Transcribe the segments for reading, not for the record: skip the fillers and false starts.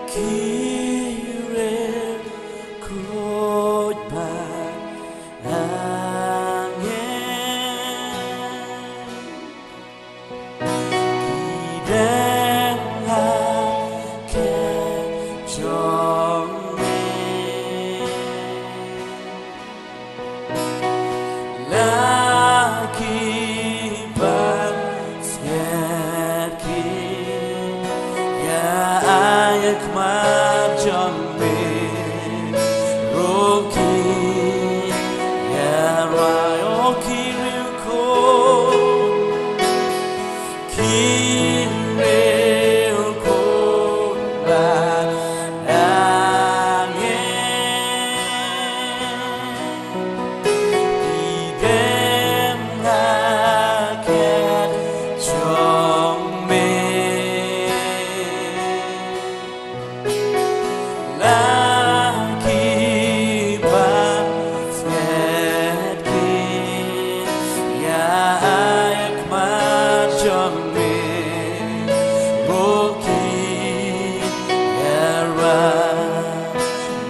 Kirim khotbah angin Kidang hake jongin Lagi banget Ya ayak majambe Roki Ya rayo kiruko Kiruko badangin Idem haket jongme Lagi banget Ya ayak majambe Boki Ya ra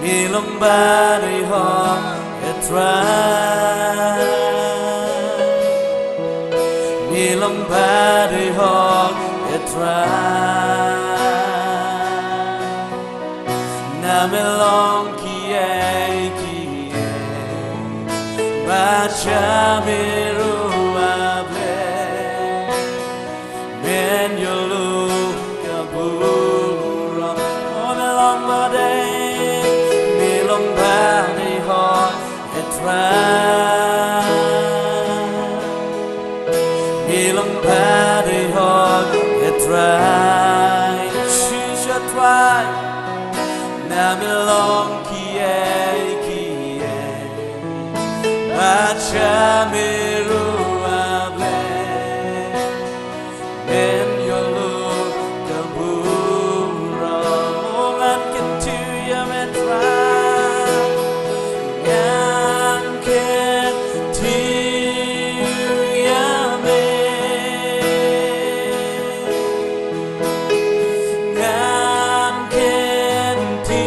Milambari ho etra Milambari ho etra Namelong kie Baca miru able Men yolu kabura Omelong badai Milong badi ho etra Milong badi ho etra Shisha try Namelong kie Baca miru able Men yolu kabura Mongat ketu ya metra Ngan ketu ya me Ngan ketu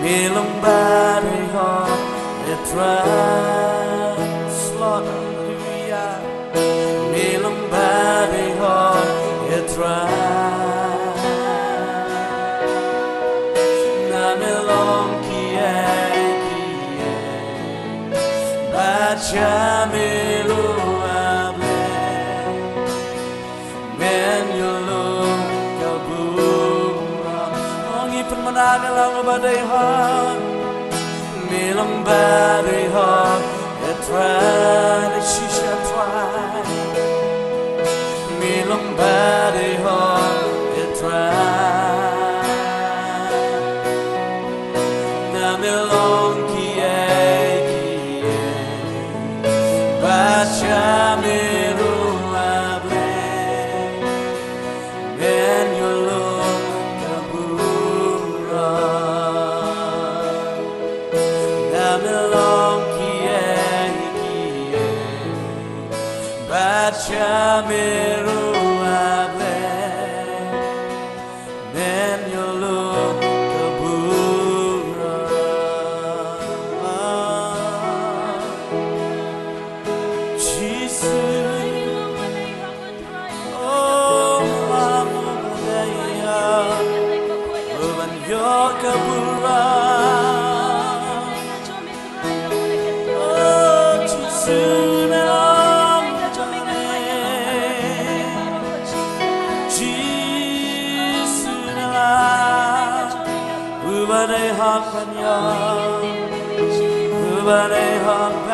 Milambari ho etra Hallelujah Milambari ho etra Namelong kie Baca milu able Men yolu kabura Ongi permenang lang badai ho Milambari ho etra Shisha try Milambari ho etra Namelong kie Baca miru able Men yolu kabura Namelong kie Baca miru able Men yolu kabura Ubare hakanya, ubare hakanya.